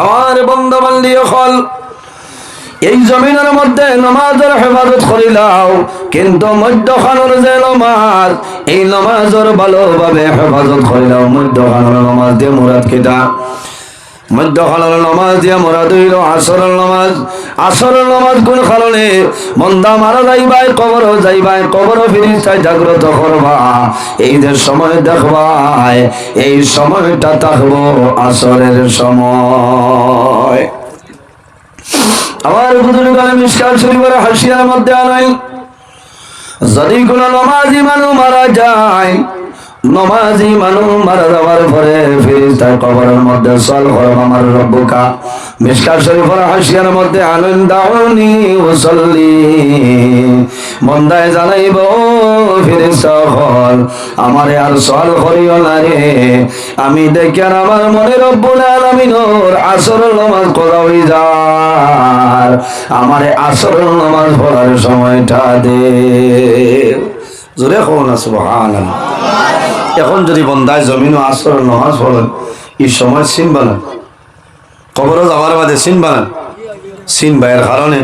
আমার বন্ধু বান্ধব হল এই জমিনের মধ্যে নামাজের হেফাজত করিলাও, কিন্তু মধ্যখানের যে নামাজ, এই নামাজের ভালোভাবে হেফাজত করিলাও। মধ্যখানের নামাজ দিয়ে মুরাদ কিতা? মধ্যখানের নামাজ দিয়ে মুরাদ হইল আসরের নামাজ। আসরের নামাজ কোন কারণে? বান্দা মারা যাইবাই, কবর যাইবাই, কবর ফিরিস্তায় জাগ্রত করবা, এই যে সময় দেখবাই, এই সময়টা থাকবো আসরের সময়। আমার বুজুর্গানে মিশকাত শরীফের হাসিয়ার মধ্যে আনাই, যদি কোন নমাজি মানুষ মারা যায়, নমাজি মানুষ মারা যাওয়ার পরে ফেরেশতার কবরের মধ্যে সওয়াল করে, আমার রব্বুকা। মিশকাত শরীফের হাসিয়ার মধ্যে আনেন, দাউনি উসাল্লি, বন্দায় জানাইব ফেরেশতা হল, আমারে আর সওয়াল করিও না রে, আমি দেখেন আমার মনে রব্বুল আলামিনের আসরের নামাজ করা হয়ে যায়, আমারে আসরের নামাজ পড়ার সময়টা দে। জোরে কও না সুবহানাল্লাহ। এখন যদি বন্দায় জমিন আসরের নামাজ পড়েন, এই সময় সিন বানান, কবরে যাওয়ার বাদে সিন বানান, সিন বাইয়ের কারণে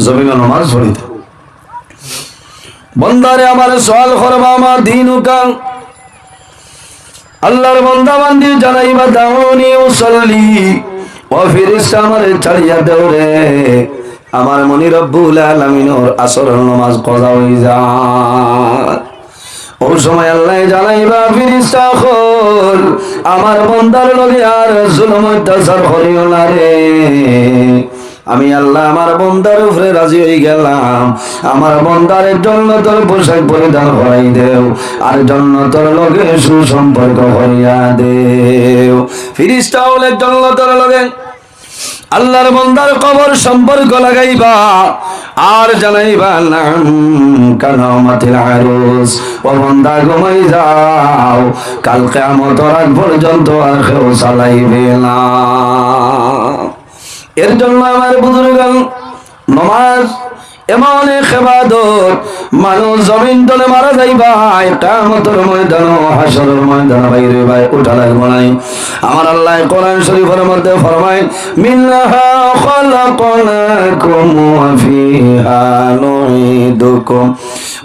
জমিন নামাজ পড়িতে। বন্দারে আমার সওয়াল করবা, আমার দিনুকা, আল্লাহর বান্দা বান্দি জানাইবা, দাউনি উসাল্লি, ও ফেরেশতা আমারে ছাড়িয়া দেও রে, আমার মনি রব্বুল আলামিনের আসরের নামাজ কজা হই যায়। ওই সময় আল্লাহ জানাইবা, ফেরেশতা হল, আমার বান্দার লগে আর জুলুম অত্যাচার করিও না রে, আমি আল্লাহ আমার বান্দার উপরে রাজি হয়ে গেলাম, আমার বান্দারের জান্নাতের পোশাক পরিধান করাই দেও, আর জান্নাতের লগে সুসম্পর্ক করিয়া দেও। ফেরেশতা হলে জান্নাতের লগে আল্লাহর বান্দার কবর সম্পর্ক লাগাইবা, আর জানাইবা, নাম কানামাতিল আরুস, ও বান্দা ঘুমাই যাও, কাল কিয়ামতের আগ পর্যন্ত আর কেউ চালাইবে না। এর জন্য আমার বুজুর্গান, নামাজ এমন এক ইবাদত, মানুষ জমিন তলে মারা যাইবাই, কিয়ামতের ময়দান, হাসরের ময়দান বাইরে ভাই উঠা লাগবে নাই। আমার আল্লাহ কোরআন শরীফের মধ্যে ফরমায়, মিনহা খালাকনাকুম ওয়া ফিহা নুঈদুকুম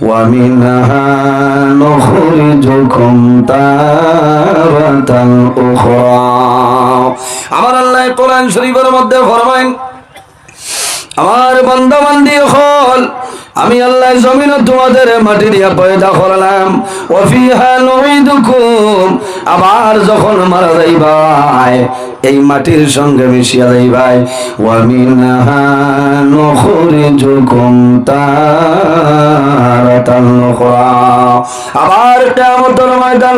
ওয়া মিনহা নুখরিজুকুম তারাতান উখরা। আমার আল্লাহ কোরআন শরীফের মধ্যে ফরমায়, আমার বান্দা বান্দি হল, আমি আল্লাহ জমিন তোমাদের মাটি দিয়া পয়দা করলাম, ওয়া ফিহা নুঈদুকুম, আবার যখন মারা যাইবাই এই মাটির সঙ্গে মিশিয়া যাইবাই, ওয়া মিনহা নুখরিজুকুম তারাতান উখরা, আবার কিয়ামতের ময়দান,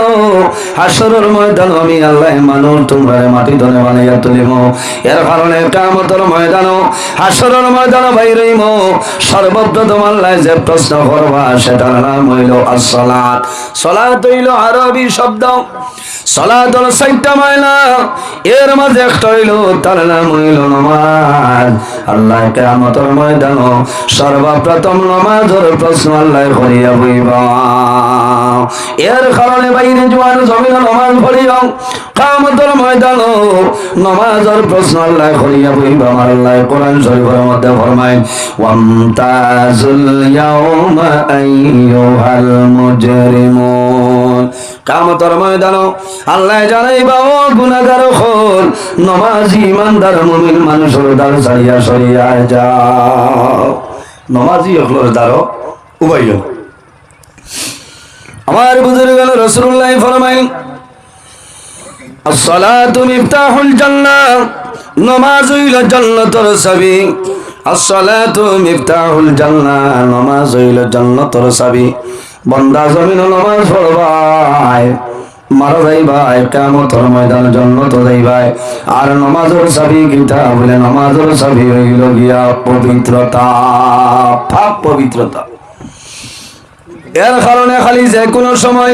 হাসরের ময়দান আমি আল্লাহ মানুষ তোমরা মাটি ধরে বানাইয়া তুলিব। এর কারণে কিয়ামতের ময়দান, হাসরের ময়দান বাইরেইম, সর্বপ্রথম আল্লাহ যে প্রশ্ন করবা সেটার নাম হইল আসসালাত। সালাত হইল আরবি শব্দ, সালাত হলো 4টা মায়না, এর মাঝে একটা হইল তার নাম হইল নামাজ। আল্লাহ কিয়ামতের ময়দান সর্বপ্রথম নামাজের প্রশ্ন আল্লাহ করিয়া বইবা। এর কারণে বাইরে জোয়ান জমিন নামাজ পড়িও, কিয়ামতের ময়দান নামাজের প্রশ্ন আল্লাহ করিয়া বইবা। আমার আল্লাহ কোরআন শরীফের মধ্যে ফরমায়, ওয়ামতাজুল ইয়াউমা আইয়ুহাল মুজরিমুন, কিয়ামতের ময়দান আল্লাহ জানাইবা, ও গুনাহগার হল, নামাজি ইমানদার মুমিন মানুষের দ্বার ছাড়িয়া সরিয়া যাও। নামাজি হল দ্বার উবাইল। আমার বুজুর্গ রাসূলুল্লাহ ফরমায়, আসসালাতু মিফতাহুল জান্নাহ, নামাজ হইল জান্নাতের চাবি। আসসালাতু মিফতাহুল জান্নাহ, নামাজ হইল জান্নাতের চাবি। বান্দা জমিন নামাজ পড়বাই, মারা যাইবাই, কিয়ামতের ময়দান জান্নাত যাইবাই। আর নামাজের চাবি কিতা বলে? নামাজের চাবি হইল গিয়া পবিত্রতা, পাক পবিত্রতা। এর কারণে খালি যে কোনো সময়,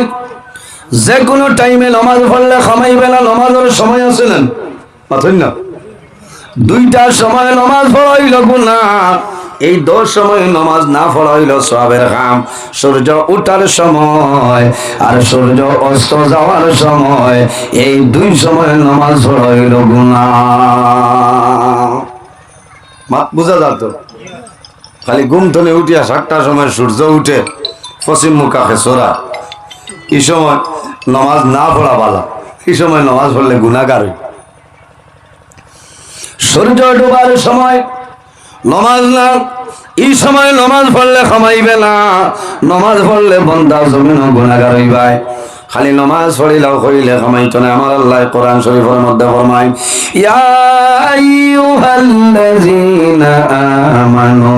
যে কোনো টাইমে নামাজ পড়লে খামাইবে না। নামাজের সময় আছে না, পাথর না, 2টার সময় নামাজ পড়া হইল গুনাহ, এই 10 সময় নামাজ না পড়া হইল সওয়াবের কাম। সূর্য ওঠার সময় আর সূর্য অস্ত যাওয়ার সময়, এই 2 সময় নামাজ পড়া হইল গুনাহ। মাত বুঝা যাত? খালি ঘুম থেকে উঠিয়া 7টার সময় সূর্য উঠে পশ্চিম মুখাকে সোরা, এই সময় নামাজ না পড়া ভালো, এই সময় নামাজ পড়লে গুনাহগার হই। সূর্য ডুবার সময় নামাজ না, এই সময় নামাজ পড়লে ক্ষমাইবে না, নামাজ পড়লে বান্দা জমিন গুনাহগার হইবে। খালি নামাজ পড়িলাও কইলে ক্ষমাইতো না। আমার আল্লাহ কোরআন শরীফের মধ্যে ফরমায়, ইয়া আইয়ুহাল্লাযীনা আমানু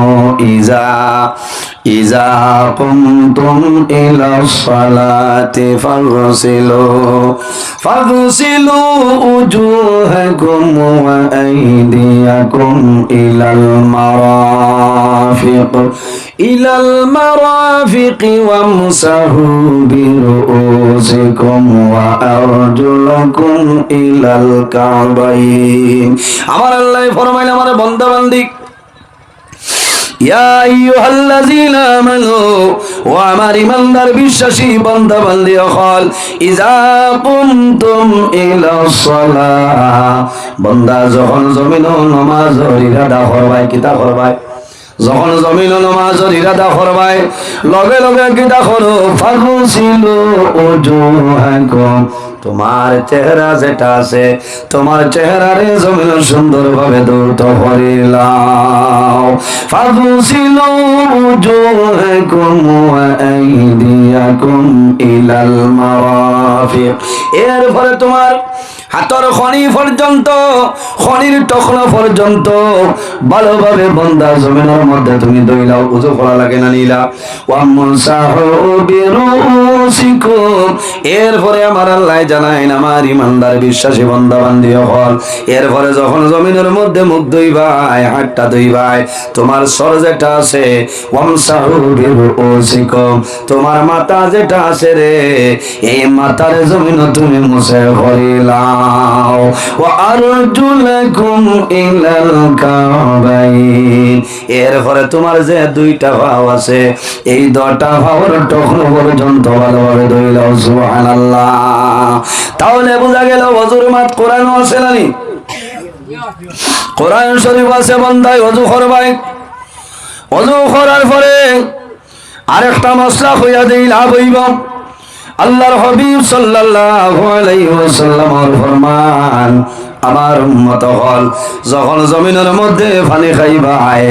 ইযা কুমতুম ইলাস সালাতি ফাগসিলু উজুহাকুম ওয়া আইদিয়াকুম ইলাল মারাফিক ওয়ামসাহু বিরুউসিকুম ওয়া আরজুলাকুম ইলাল কাবাইন। আমার আল্লাহ ফরমাইল, আমার বান্দা বান্দি, ইয়া আইয়ুহাল্লাযীনা আমানু, ও আমার ঈমানদার বিশ্বাসী বান্দা বান্দি হল, ইযা কুমতুম ইলাস সালাহ, বান্দা যখন জমিন নামাজের ইরাদা করবাই, কিতা করবাই? যখন জমিন নামাজের ইরাদা করবাই, লগে লগে কিতা করো? ফাগসিলু উজুহাকুম, তোমার চেহারা যেটা আছে, তোমার চেহারারে জমিন সুন্দরভাবে ধৌত করিলাও। ফাগসিলু উজুহাকুম ওয়া আইদিয়াকুম ইলাল মারাফিক, এরপরে তোমার হাতর খনি পর্যন্ত, খনির টখনা পর্যন্ত ভালোভাবে বান্দা জমিনের মধ্যে তুমি দইলাও। উযু করা লাগে না? নিলা। ওয়ামসাহু বিরুউসিকুম, এরপরে আমার আল্লাহ জানাইন, আমার ঈমানদার বিশ্বাসী বান্দা বান্দি হল, এরপরে যখন জমিনের মধ্যে মুখ ধুইবাই, হাতটা ধুইবাই, তোমার সর যেটা আছে, ওয়ামসাহু বিরুউসিকুম, তোমার মাথা যেটা আছে রে, এই মাথার জমিন তুমি মুছে করিলাও। ওয়া আরজুলাকুম ইলাল কাবাইন, এরপরে তোমার যে 2টা পাও আছে, এই 2টা পাওয়ার টখন পর্যন্ত ভালোভাবে ধুইলাও। সুবহানাল্লাহ। তাহলে বোঝা গেল ওযুর মাত কোরআন আছে না? কোরআন শরীফ আছে, বান্দায় ওযু করবাই। ওযু করার পরে আরেকটা মাসলা হইয়া দেই, লাভ হইব। আল্লাহর হাবিব সাল্লাল্লাহু আলাইহি ওয়াসাল্লাম ফরমান, আমার উম্মত হল যখন জমিনের মধ্যে পানি খাইবাই,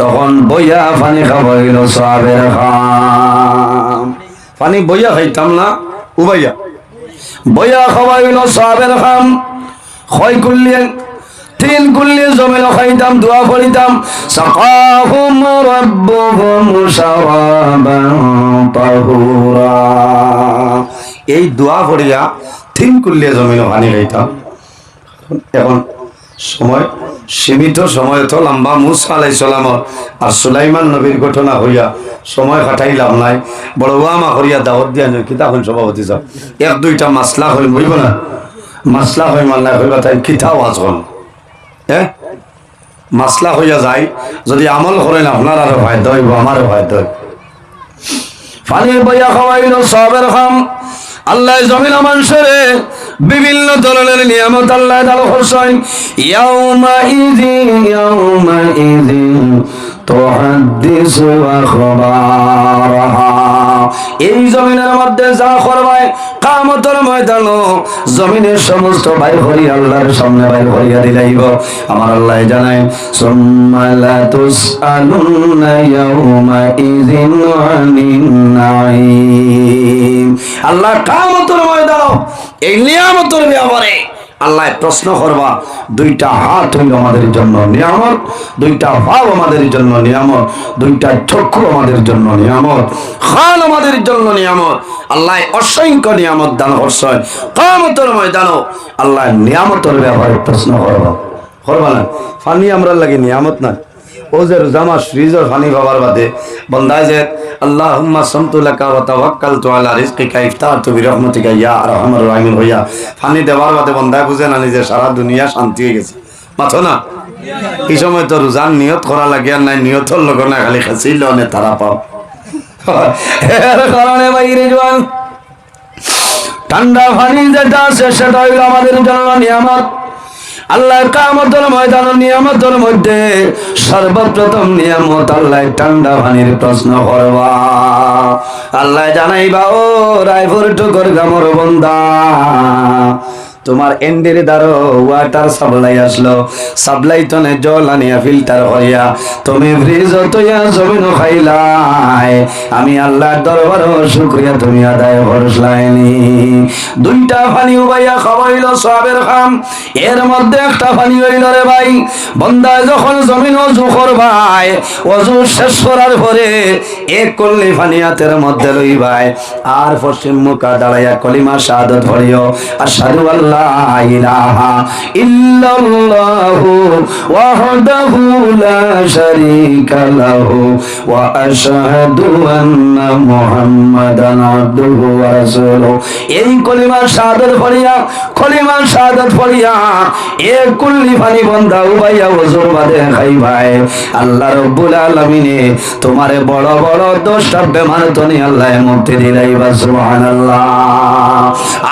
তখন বইয়া পানি খাবাইল সওয়াবের কাম। পানি বইয়া খাইতাম না, উবাইয়া বইয়া খাবাইল সওয়াবের কাম। খয় করলে 3 কুল্লি জমিন খাইতাম, দোয়া করিতাম, সাকাহুম রাব্বুহুম শারাবান তাহুরা, এই দোয়া পড়িয়া 3 কুল্লি জমিন পানি খাইতাম। এখন সময় সীমিত, সময় তো লম্বা। মুসা আলাইহিস সালাম আর সুলাইমান নবীর ঘটনা হইয়া সময় কাটাইলাম নাই। বড় ওয়ামা করিয়া দাওয়াত দিয়া কিতা হল সভাপতি সাহেব, 1-2টা মাসলা হইল, হইব না? মাসলা হই মাল্লা হইবা, তাই কিতা ওয়াজ হল, মাসলা হইয়া যায়। যদি আমল করেন আপনার আরো ফায়দা হইব, আমারও ফায়দা হইব। পানি বইয়া খাওয়াইল সওয়াবের কাম। আল্লাহ জমিন মানুষের বিভিন্ন ধরনের নিয়ামত আল্লাহ দান করছেন। ইয়াউমা ইযিন তুহাদ্দিসু আখবারাহা, এই জমিনের মধ্যে যা করবাই, কিয়ামতের ময়দানে জমিনের সমস্ত বাইর করি আল্লাহর সামনে বাইর করিয়া দিলাইব। আমার আল্লাহ জানায়, সুম্মা লা তুসআলুনা ইয়াউমা ইযিন আনিন নাঈম, আল্লাহ কিয়ামতের ময়দানে এই নিয়ামতের ব্যাপারে আল্লাহ প্রশ্ন করবা। 2টা হাত হইল আমাদের জন্য নিয়ামত, 2টা পাও আমাদের জন্য নিয়ামত, 2টা চক্ষু আমাদের জন্য নিয়ামত, খান আমাদের জন্য নিয়ামত। আল্লাহ অসংখ্য নিয়ামত দান করছেন। কিয়ামতের ময়দানে আল্লাহ নিয়ামতের ব্যাপারে প্রশ্ন করবা না? পানি আমরা লাগে নিয়ামত না? ও যে রোজামা ফ্রিজের পানি পাবার বাদে বন্দায় যে আল্লাহুম্মা সামতু লাকা ওয়া তাওয়াক্কালতু আলা রিজকিকা ইফতারতু বিরহমাতিকা ইয়া আরহামার রাহিমিন হইয়া পানি দেওয়ার বাদে বন্দায় বুঝে না যে সারা দুনিয়া শান্তি হয়ে গেছে। মাথো না এই সময় তো রোজার নিয়ত করা লাগে আর নাই নিয়তর লোক না খালি খাইছিল নে তারা পাও এর কারণে বাইরে জোয়ান ঠান্ডা পানি যেটা আছে সেটা হইল আমাদের জন্য নিয়ামত। আল্লাহ কিয়ামতের ময়দান নিয়ামতের মধ্যে সর্বপ্রথম নিয়ামত আল্লাহ ঠান্ডা পানির প্রশ্ন করবা। আল্লাহ জানাইবা ও রায়পুর টুকর গামর বন্দা তোমার এন্ডের দ্বারা ওয়াটার সাপ্লাই আসলো, সাপ্লাই তনে জল আনিয়া ফিল্টার হইয়া তুমি ফ্রিজ তৈয়া জমিন খাইলাই, আমি আল্লাহর দরবারে শুকরিয়া তুমি আদায় করছলাইনি। দুইটা পানি উবাইয়া খাওয়াইলো সওয়াবের কাম, এর মধ্যে একটা পানি হইল রে ভাই বন্দা যখন জমিন ওযু করবাই ওযু শেষ করার পরে এক কল্লি পানি হাতের মধ্যে লইবাই আর পশ্চিম মুখা দাঁড়াইয়া কলিমা শাহাদাত পড়িও আশহাদু আল্লা ইলাহা ইল্লাল্লাহু ওয়াহদাহু লা শারীকা লাহু ওয়া আশহাদু আন্না মুহাম্মাদান আবদুহু ওয়া রাসূলুহু। এই কলিমা শাহাদাত পড়িয়া এক কুল্লি পানি বন্দা উবাইয়া ওযুর বাদে খাইবাই আল্লাহ রাব্বুল আলামিনে তোমারে বড় বড় 10টা বেমার তনি আল্লাহ মুক্তি দিলাইবা সুবহানাল্লাহ।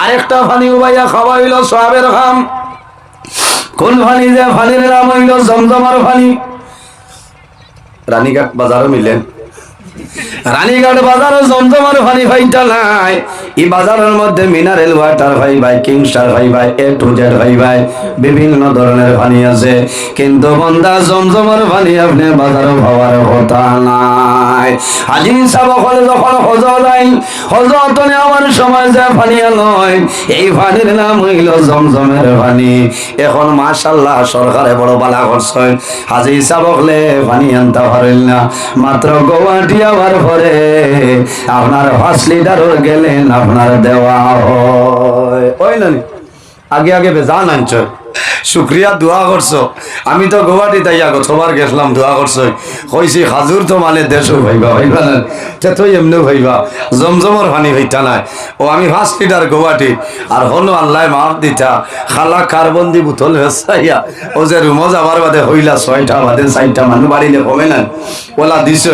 আরেকটা পানি উবাইয়া খাওয়াইলো সওয়াবের কাম, কোন পানি যে পানির নাম হইল জমজমার পানি। রানীঘাট বাজারও মিলেন, রানীঘাট বাজারে জমজমার পানি পাইতা নাই, এই বাজারের মধ্যে mineral water পাইবাই, কিংস্টার পাইবাই, A to Z পাইবাই, বিভিন্ন ধরনের পানি আছে, কিন্তু বন্দা জমজমার পানি আপনি বাজারে পাওয়ার কথা নাই। হাজি সাহেব যখন হজ যায়, হজত নেওয়ার সময় যে পানি লয় এই পানির নাম হইল জমজমের পানি। এখন মাশাআল্লাহ সরকারে বড় বালা করছে, হাজি সাহেবলে পানি আনতে পারেন না, মাত্র গুয়াহাটি আবার পরে আপনার 5 লিটারও গেলেন আপনার দেওয়া হয় ওই না আগে আগে বেজান আনছ শুক্রিয়া দোয়া করছো। আমি তো গুয়াহাটি তাই গতবার গেছিলাম, দোয়া করছো কইছি হাজুর তো মানে দেশও ভাইবা ভাইবা না তো এমনিও ভাইবা জমজমর পানি হইতা নাই। ও আমি 5 লিটার গুয়াহাটি আর হলো আল্লাহ মাফ দিতা খালা কার্বন্দি বোতল ভেসাইয়া ও যে রুমো যাবার বাদে হইলা 6টা বাদে 4টা মানুষ বাড়িলে কমে না ওলা দিছ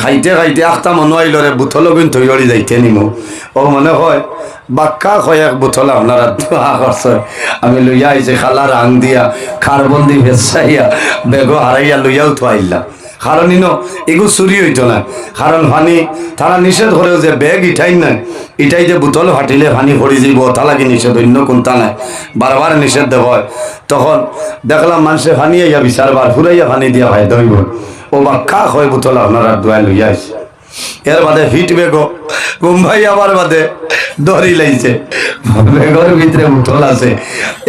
খাইতে খাইতে 8টা মানুষ আইল রে বোতলও কিন্তু থইড়ি যাইতে নিমো। ও মনে হয় বাক্কা কয়েক বোতল আপনারা দোয়া করছে, আমি লইয়া আইছি খালা রাং দিয়া কার্বন্দি ভেসাইয়া বেগ হারাইয়া লইয়াও তো আইলাম। কারণ এগুলো চুরি হইতো না, কারণ পানি তারা নিষেধ করেও যে ব্যাগ ইটাই নাই, ইটাই যে বোতল ফাটিলে পানি পড়ি যাব তালাকি নিষেধ, অন্য কোনটা নাই, বারবার নিষেধ দেওয়া হয়। তখন দেখলাম মানুষে পানি আইয়া বিচারবার ফুরাইয়া পানি দিয়া ভাই দইব ও বাক্কা হয় বোতল আপনারা দোয়া লইয়া আইছে। এর বাদে হিট বেগো মুম্বাই আবার বাদে দড়ি লাইছে বেগর ভিতরে বোতল আছে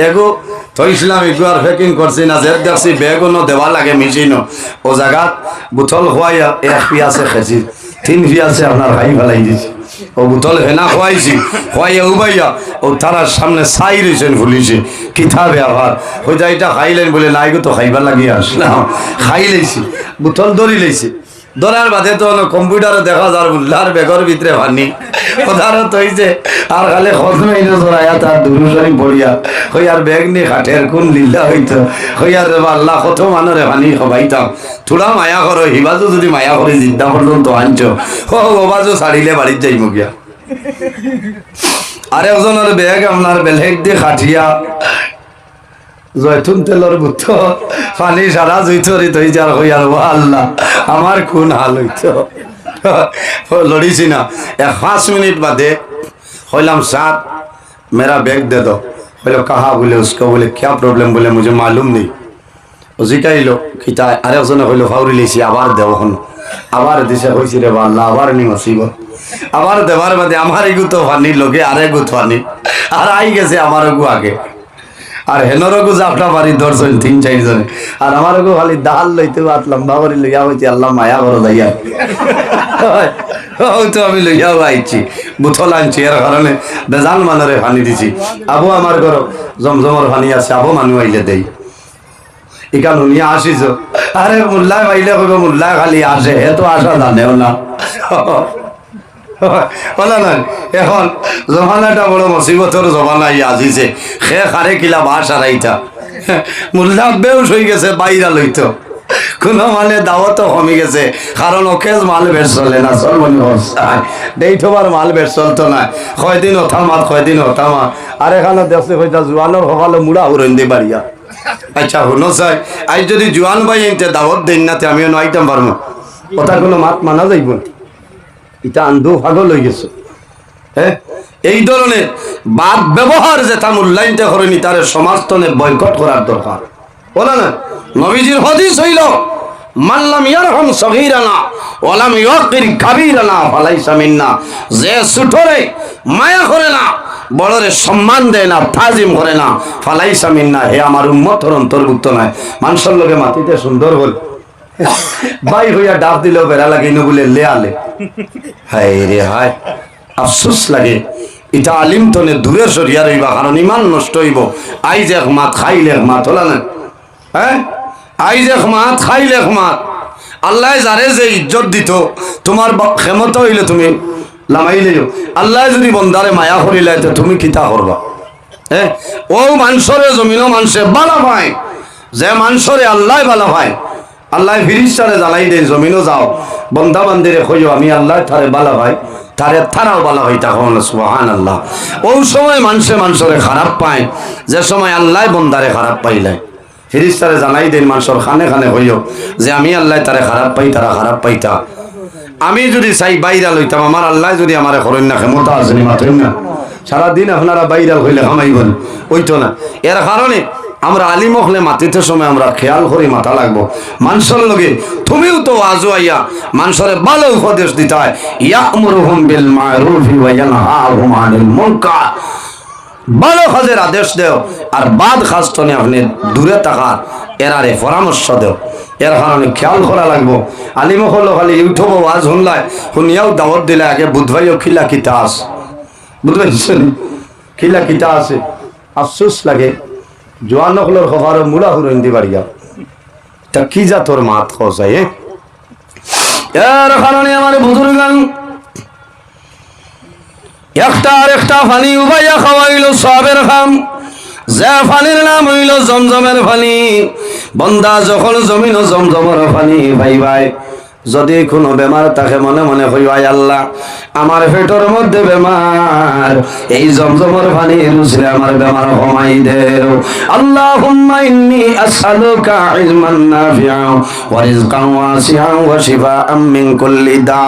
এগো তো ইসলাম এগো আর প্যাকিং করছি না যে দেখছি বেগও দেওয়া লাগে মেশিনও ও জায়গাত বোতল খোয়াইয়া 1 পিয়াছে খেছি 3 পিয়াছে আপনার খাই ফেলাই দিছি। ও বোতল হেনা খোয়াইছি খোয়াইয়া উবাইয়া ও তারার সামনে ছাই রয়েছেন ভুলিছে কিতাবে আবার ওই যা এটা খাইলেন বলে না এগো তো খাইবার লাগিয়ে আসলাম খাই লাইছি বোতল দড়ি লাইছি। ধরার বাদে তো কম্পিউটারে দেখা যার উল্লার বেগর ভিতরে পানি ওধারত হইছে আর খালি খসমে জড়াইয়া তার দুরুশরী পড়িয়া হই আর ব্যাগ নিয়ে কাঠের কোন লীলা হইতো হই আর আল্লাহ কত মানুরে পানি খাবাইতাম থোড়া মায়া করো হিবাজু যদি মায়া করে জিদ্দা পর্যন্ত আনছো ও ওবাজু ছাড়িলে বাড়ির যাইব গিয়া। আর একজনের ব্যাগ আপনার বেলেগ দিয়ে খাটিয়া জয়তুন তেলর বুথ পানি সারা জুইতরি তৈ যার হই আর আল্লাহ আমার কোন হাল হইতো লড়িছি না। 5 মিনিট বাদে হইলাম साहब मेरा बैग दे दो, बोले कहा, बोले उसको, बोले क्या प्रॉब्लम, बोले मुझे मालूम नहीं। জিকাইলো কিতা আরেকজনে হইলো ফাউরি লিছি আবার দেও হন আবার দিছে হইছি রে আল্লাহ আবার নি মসিব আবার দেবার বাদে আমার এগু তো পানি লগে আরে গু পানি আর আই গেছে আমার গু আগে আর হেনরগু জাফটা বাড়ি 3-4 জনে আর আমারগু খালি ডাল লইতে বাত লম্বা করে লইয়া হইছি আল্লাহ মায়া করো দাইয়া ও তো আমি লইয়া আইছি বোতল আনছি এর কারণে বেজান মানরে পানি দিছি। আবু আমার ঘর জমজমর পানি আছে আবু মানু আইলে দেই ইকান নিয়ে আসিস আরে মোল্লা আইলে কইব মোল্লা খালি আসে হে তো আসা জানেও না বলা নাই। এখন জমানাটা বড় মুসিবতর জমানা আসিছে সে খারে কিলা বাস আড়াইটা মোল্লা বেউস হয়ে গেছে বাইরা লইতো কোনো মানে দাওয়াতও কমে গেছে কারণ ওকেজ মাল বের চলে না চলবনি অবস্থায় দেইঠোবার মাল বের চলতো না কয়দিন ওঠামাত কয়দিন ওঠামাত আর এখানে দেখছে হয়তো জোয়ানোর সকালে মুড়া উড়ন দি বাড়িয়া আচ্ছা শুনো চাই আজ যদি জোয়ান ভাই এনতে দাওয়াত দেন নাতে আমিও নয়তাম পারবো কথা কোনো মাত মানা যাইব এটা আন্ধু ভাগল হয়ে গেছে হ্যাঁ এই ধরনের বাদ ব্যবহার যেটা মূল্যায়নতে করেনি তার সমাজতনে বয়কট করার দরকার বলে না নবীজির হাদিস হইল মাল্লাম ইয়ারহাম সগীরানা ওয়ালাম ইউকির কাবীরানা ফালাইসা মিন্না যে ছোটরে মায়া করে না বড়রে সম্মান দেয় না তাজিম করে না ফালাইসা মিন্না হে আমার উম্মতের অন্তর্ভুক্ত নয় মানুষের লোকে মাটিতে সুন্দর বল ভাই হইয়া ডাব দিলেও বেড়া লাগে ইনো বলে লে আলে হায় রে হায় আফসোস লাগে এটা আলিম তনে দূরে সরিয়া রইবা কারণ ইমান নষ্ট হইব আইজ এক মাত খাইলে এক মাত হলা না হ্যাঁ আইজ এক মাত খাইলে এক মাত আল্লাহ যারে যে ইজ্জত দিত তোমার ক্ষমতা হইলে তুমি লামাইলেও আল্লাহ যদি বন্দারে মায়া করিলে তো তুমি কিতা করবা হ্যাঁ ও মানুষরে জমিনও মানুষে বালা পায় যে মানুষরে আল্লাহ বালা পায় আল্লাহ ফিরিস্তারে জ্বালাই দেয় জমিনও যাও বন্দা বান্দিরে খোঁজো আমি আল্লাহ তারে বালা ভাই তারে তারাও বলা হয় তখন সুবহানাল্লাহ ওই সময় মানুষরে খারাপ পায় যে সময় আল্লাহ বন্দারে খারাপ পাইলে ফিরিস্তারে জানাই দেন মানুষের খানে খানে হইও যে আমি আল্লাহ তারে খারাপ পাই তারা খারাপ পাইতা আমি যদি চাই বাইরা লইতাম আমার আল্লাহ যদি আমার করেন না ক্ষমতা আছে মাথেন না সারাদিন আপনারা বাইরা হইলে খামাইবেন ওইতো না এর কারণে আমরা আলিম হলে মাতিতে সময় আমরা খেয়াল করি মাথা লাগবো মানুষের লগে তুমিও তো আজও আইয়া মানুষের ভালো উপদেশ দিতে হয় ইয়ামুরুহুম বিল মারুফি ওয়া ইয়ানহাহুম আনিল মুনকার ভালো কাজের আদেশ দেও আর বাদ কাজ তো আপনি দূরে থাকার এরারে পরামর্শ দেও এর কারণে খেয়াল করা লাগবো আলিম হলো খালি ইউটিউব ওয়াজ শুনলাই শুনিয়াও দাওয়াত দিলে আগে বুধবাইও খিলা কিতা আছে বুধবাইছেন খিলা কিতা আছে আফসোস লাগে জোয়ান হলোর খবর মুড়া হুরন দি বাড়িয়া তা কি যা তোর মাত খসাই এর কারণে আমার বুজুর্গান একটা আর একটা পানি উবাইয়া খাওয়াইল সবের খাম যে পানির নাম হইল জমজমের পানি বন্দা যখন জমিন জমজমের পানি ভাই ভাই যদি কোনো বেমার থাকে মনে মনে হইবাই আল্লাহ আমার পেটের মধ্যে বেমার এই জমজমের পানি রুসলে আমার বেমার কমাই দেও আল্লাহুম্মা ইন্নী আসআলুকা ইলমান নাফিআ ওয়া রিজকান ওয়াসিআ ওয়া শিফাআম মিন কুল্লি দা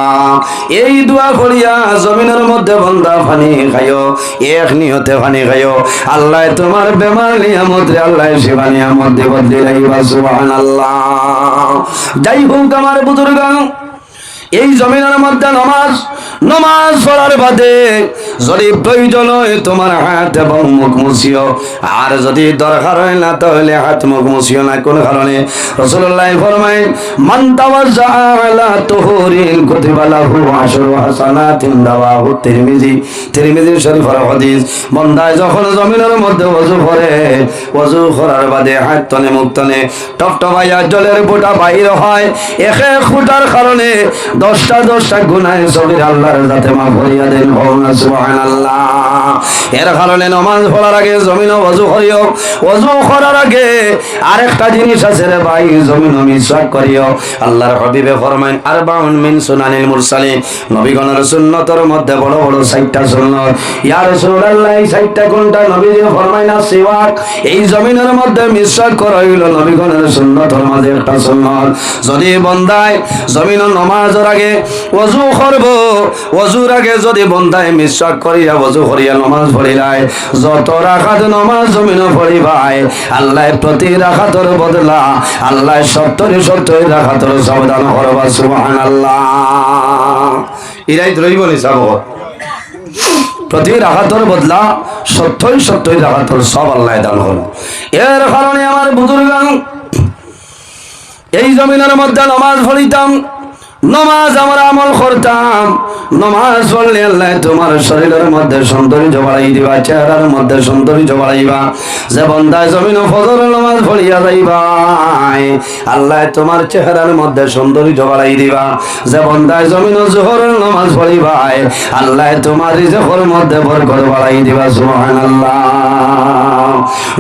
এই দোয়া করিয়া জমিনের মধ্যে বান্দা পানি খায়ো এক নিয়তে পানি খায়ো আল্লাহ তোমার বেমার নিয়ামত রে আল্লাহ শিফা নিয়ামত দেব দিলাইবা সুবহানাল্লাহ যাই হোক আমার বুজুর্গ এই জমিনের মধ্যে নমাজ পড়ার বাদে যদি প্রয়োজন হয় তোমার হাত এবং মুখ মুছিও আর যদি দরকার হয় না তাহলে হাত মুখ মুছিও না কোন কারণে রাসূলুল্লাহ ফরমায় মান তাওয়াজ্জা আলা তুহুরিন কুতিবা লাহু আশরু হাসানাতিন রাওয়াহু তিরমিজি শরীফের হাদিস বান্দা যখন জমিনের মধ্যে ওযু করে ওযু করার বাদে হাত তনে মুখ তনে টপটপাইয়া জলের ফোঁটা বাইর হয় এক এক ফোঁটার কারণে 10টা গুনাহ সগীর আল্লাহর যাতে মাফ করিয়া দেন সুবহানাল্লাহ এর কারণে নামাজ পড়ার আগে জমিন ওযু করিও ওযু করার আগে আরেকটা জিনিস আছে রে ভাই জমিন মিসওয়াক করিও আল্লাহর হাবিবে ফরমায়েন আরবাউন মিন সুনানিল মুরসালিন নবীগণের সুন্নতের মধ্যে বড় বড় 60টা সুন্নাত ইয়া রাসূলুল্লাহ এই 60টা কোনটা নবীজি ফরমায়না সিওয়াক এই জমিনের মধ্যে মিসওয়াক করা হইল নবীগণের সুন্নতের মধ্যে একটা সুন্নাত যদি বান্দায় জমিন নামাজের আগে ওযু করব ওযুর আগে যদি বান্দায় মিসওয়াক করিয়া ওযু করিয়া নামাজ পড়িলায় যত রাকাত নামাজ জমিন পড়িবাই আল্লাহ প্রতি রাকাতের বদলা আল্লাহ 70 রাকাতের সমাধান করবা সুবহানাল্লাহ ইরাই ধরইব নি সাব প্রতি রাকাতের বদলা 70 রাকাতের সব আল্লাহ দান করবে এর কারণে আমার বুজুর্গান এই জমিনের মধ্যে নামাজ পড়িতাম নমাজ আমরা আমল করতাম, নমাজ পড়লে আল্লাহ তোমার শরীরের মধ্যে সৌন্দর্য বাড়াই দিবা, চেহারার মধ্যে সৌন্দর্য বাড়াইবা। যে বন্দায় জমিন ফজর নামাজ পড়িয়া যাইবাই, আল্লাহ তোমার চেহারার মধ্যে সৌন্দর্য বাড়াই দিবা। যে বন্দায় জমিন জোহরের নামাজ পড়িবাই, আল্লাহ তোমার রিজকের মধ্যে বরকত বাড়াই দিবা। সুবহানাল্লাহ।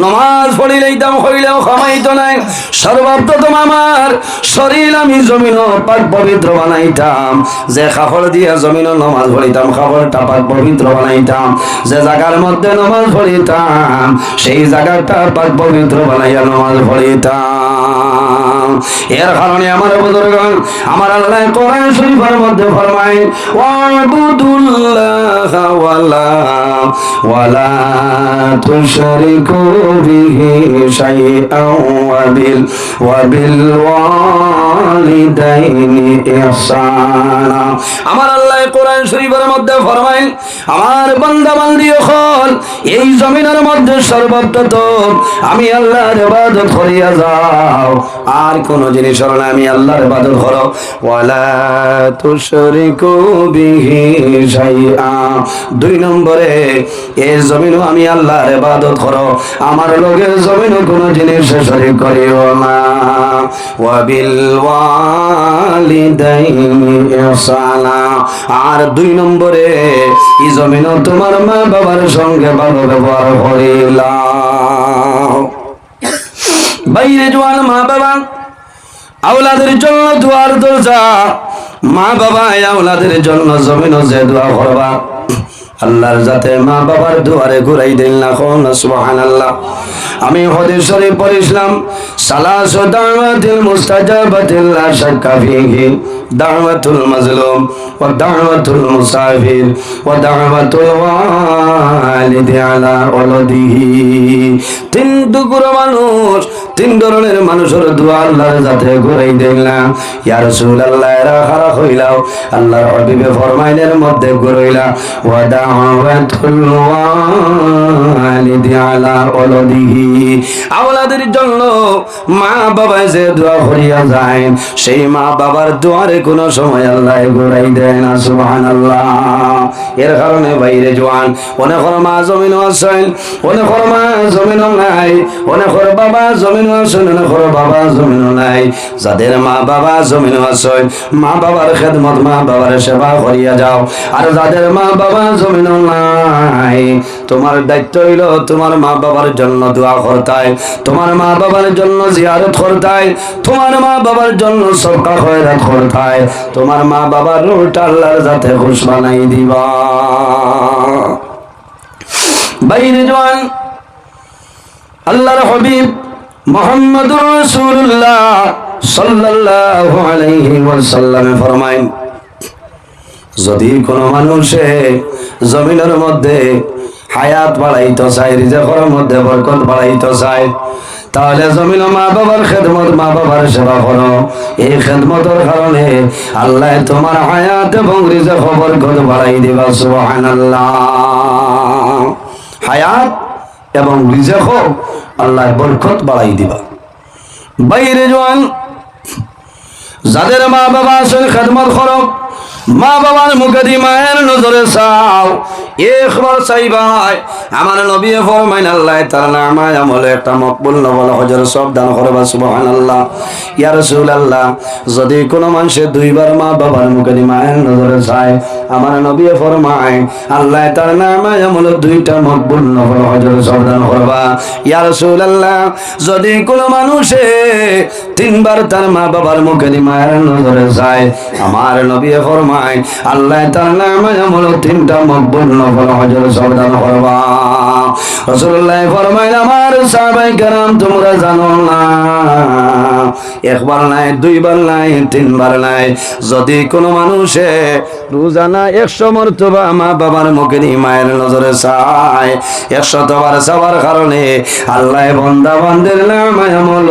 নমাজ পড়িলেই দাম হইলেও খামাইতো নাই, সর্বপ্রথম আমার শরীর আমি জমিন পাক পবিত্র বানাইতাম। যে কাপড় দিয়ে জমিন নমাজ পড়িতাম, কাপড়টা পাক পবিত্র বানাইতাম। যে জায়গার মধ্যে নমাজ পড়িতাম, সেই জায়গাটা পাক পবিত্র বানাইয়া নমাজ পড়িতাম। এর কারণে আমার বুজুর্গগণ, আমার আল্লাহ কোরআন শরীফের মধ্যে ফরমায়, ওয়াবুদুল্লাহ ওয়ালা তুশরিকু বিহি শাইআন ওয়া বিল ওয়ালিদাইনি ইহসানা। আমার আল্লাহ কোরআন শরীফের মধ্যে ফরমায়, আমার বান্দা বান্দি হল এই জমিনের মধ্যে সর্বপ্রথম আমি আল্লাহর ইবাদত করিয়া যাও, আর কোন জিনিস হল আমি আল্লাহর ইবাদত করো। ওয়ালা তুশরিকু বিহি শাইআ, 2 নম্বরে এই জমিনও আমি আল্লাহর ইবাদত করো, আমার লগে জমিনও কোন জিনিস শরীক করিও না। ওয়া বিল ওয়ালিদাইনি ইহসানা, আর 2 নম্বরে এই জমিনও তোমার মা বাবার সঙ্গে ভালো ব্যবহার করিলা। বাইরে জোয়ান মা বাবা আওলাদের জন্য দুয়ার দরজা, মা বাবা আওলাদের জন্য জমিনও যে দোয়া করবা, আল্লাহর যাতে মা বাবার দুয়ারে ঘুরাই দিল না। সুবহানাল্লাহ। আমি হাদিস শরীফ পড়িলাম, সালাসু দাওয়াতিল মুস্তাজাবাতিল লা শাক্কা ফীহি দাওয়াতুল মাজলুম ওয়া দাওয়াতুল মুসাফির ওয়া দাওয়াতুল ওয়ালিদি আলা ওয়ালাদিহি। 3 টুকরো মানুষ, 3 ধরনের মানুষের দোয়া আল্লাহর যাতে ঘুরাই দিল না। ইয়া রাসূলুল্লাহ, এরা খারা হইলাও আল্লাহর হাবিবে ফরমাইলের মধ্যে ঘুরাইলা, ওয়া দাওয়াতুল ওয়ালিদি আলা ওয়ালাদিহি। আওলাদের জন্য মা বাবা যে দোয়া করিয়া যায়, সেই মা বাবার দুয়ারে কোনো সময় আল্লাহ ঘুরাই দেয় না। সুবহানাল্লাহ। এর কারণে বাইরে জোয়ান অনেকের মা জমিন আছেন, অনেকের মা জমিন নাই, অনেকের বাবা জমিন আছেন, অনেকের বাবা জমিন নাই। যাদের মা বাবা জমিন আছেন, মা বাবার খেদমত, মা বাবার সেবা করিয়া যাও। আর যাদের মা বাবা জমিন নাই, তোমার দায়িত্ব হইল তোমার মা বাবার জন্য দোয়া করতাই, তোমার মা বাবার জন্য জিয়ারত করতাই, তোমার মা বাবার জন্য সদকা খয়রাত করতাই, তোমার মা বাবার রূহটা আল্লাহর যাতে খুশ বানাই দিবা। বাইরে জওয়ান আল্লাহর হাবিব মুহাম্মদুর রাসূলুল্লাহ সাল্লাল্লাহু আলাইহি ওয়াসাল্লাম ফরমায়, যদি কোনো মানুষে জমিনের মধ্যে হায়াত বাড়াইতে চায়, রিজকের মধ্যে বরকত বাড়াইতে চায়, তাহলে জমিন মা বাবার খেদমত, মা বাবার সেবা করো। এই খেদমতের কারণে আল্লাহ তোমার হায়াত এবং রিজক বরকত বাড়াই দিবা। সুবহানাল্লাহ। হায়াত এবং রিজক আল্লাহ বরকত বাড়াই দিবা। বাইরে জওয়ান যাদের মা বাবা আছেন, খেদমত করো। মা বাবার মুখে দি মায়ের নজরে চাও, একবার চাইবাই। আমার নবী ফরমাইন, আল্লাহ তার নামায় আমলে একটা মকবুল নবল হজর সব দান করবা। সুবহানাল্লাহ। ইয়া রাসূলুল্লাহ, যদি কোনো মানুষে 2 বার মা বাবার মুখে দি মায়ের নজরে চায়, আমার নবী ফরমায় আল্লাহ তার নামায় আমলে 2টা মকবুল নবল হজর সব দান করবা। ইয়া রাসূলুল্লাহ, যদি কোনো মানুষে 3 বার তার মা বাবার মুখে দি মায়ের নজরে চায়, আমার নবী ফরমায় আল্লাহ তার নামে আমল 3টা মকবুল নফল হজর সব দান করবা। রাসূলুল্লাহ ফরমায়, আমার সাহাবায়ে কেরাম তোমরা জানো না, 1 বার নাই, 2 বার নাই, 3 বার নাই, যদি কোনো মানুষে রোজানা 100 মর্তবা মা বাবার মুখে দিয়ে মায়ের নজরে চায়, 100 বার চাওয়ার কারণে আল্লাহ বান্দা বান্দির নামে আমল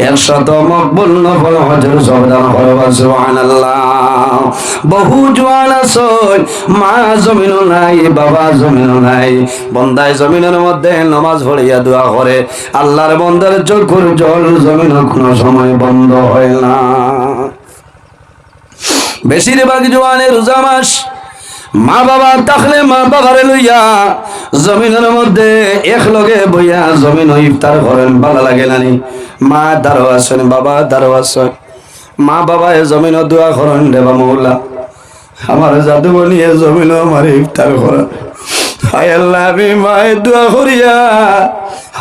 100 মকবুল নফল হজর সব দান করবা। সুবহানাল্লাহ। বহু জওয়ান আছে, মা জমিন নাই, বাবা জমিন নাই, বন্দায় জমিনের মধ্যে নামাজ পড়িয়া দোয়া করে, আল্লাহর বন্দার চোখের জল জমিন কোনো সময় বন্ধ হয় না। বেশিরভাগ জোয়ানে রোজা মাস মা বাবা থাকলে মা বাবারে লইয়া জমিনের মধ্যে একলগে বইয়া জমিন ইফতার করেন, ভালো লাগে নানি? মা দাঁড়ো আছেন, বাবা দাঁড়ো আছেন, মা বাবা এ জমিন দোয়া করেন, দেবা মৌলা আমার জাদু বনিয়ে জমিন আমার ইফতার করেন। হায় আল্লাহ, আমি মায়ের দোয়া করিয়া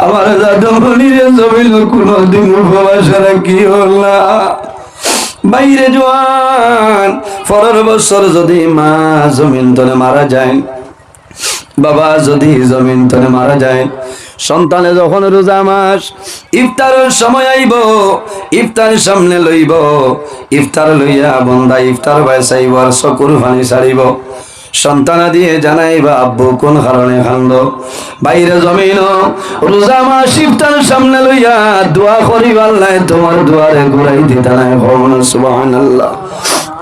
আমার জাদু বনিয়ে জমিন কোনদিন উপবাস রাখি না। বাইরে জোয়ান পরের বছর যদি মা জমিন তলে মারা যায়, বাবা যদি জমিন তলে মারা যায়, সন্তানে যখন রোজা মাস ইফতারের সময় আইব, ইফতার সামনে লইব, ইফতার লইয়া বন্দা ইফতার বাইসাইব আর চকুর পানি ছাড়িব, সন্তানা দিয়ে জানাইবা আব্বু কোন কারণে কান্দ। বাইরে জমিন রোজা মাস ইফতার সামনে লইয়া দোয়া করিব, আল্লাহ তোমার দুয়ারে ঘুরাই দিতে নাই, সুবহানাল্লাহ।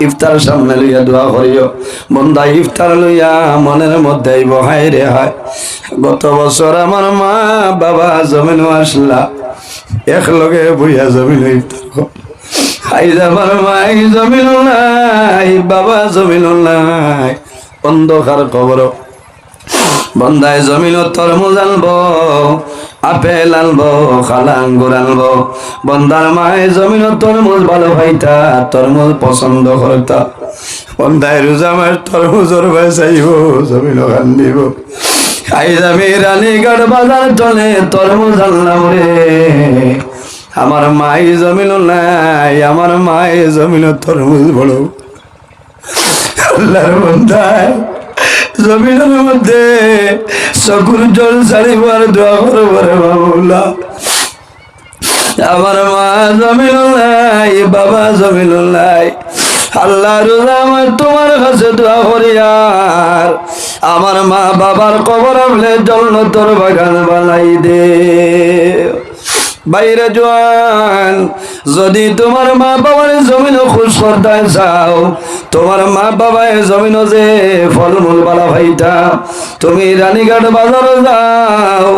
ইফতার সামনে লইয়া দোয়া করিও, বন্দা ইফতার লইয়া মনের মধ্যে বহাই রে হয় গত বছর আমার মা বাবা জমিন আসলা একলগে বইয়া জমিন ইফতার আইজ আমার মা জমিন নাই, বাবা জমিন নাই, অন্ধকার কবর। বন্দায় জমিন তরমুজ আনবো, আপেল আনবো, খালা আঙ্গুর আনবো, বন্দার মায়ে জমিন তরমুজ ভালো ভাইতা, তরমুজ পছন্দ করতা, বন্দায় রোজা মাস তরমুজর বেচাইব, জমিন কান্দিব। আইজ আমি রানীগড় বাজার চলে তরমুজ আনলাম রে, আমার মাই জমিন নাই, আমার মায়ে জমিন তরমুজ বড়। আল্লাহর বন্দায় জমিনের মধ্যে চকুর জল ছাড়িবার দোয়া করব রে মাওলা। আমার মা জমিন নাই, বাবা জমিন নাই, আল্লাহ রোজা আমার তোমার কাছে দোয়া করি আর আমার মা বাবার কবর আমলে জান্নাতের বাগান বানাই দে। বাইরে জোয়ান যদি তোমার মা বাবার জমিন খুশ করতে চাও, তোমার মা বাবার জমিন যে ফলমূল বালা ভাইটা, তুমি রানীঘাট বাজারে যাও,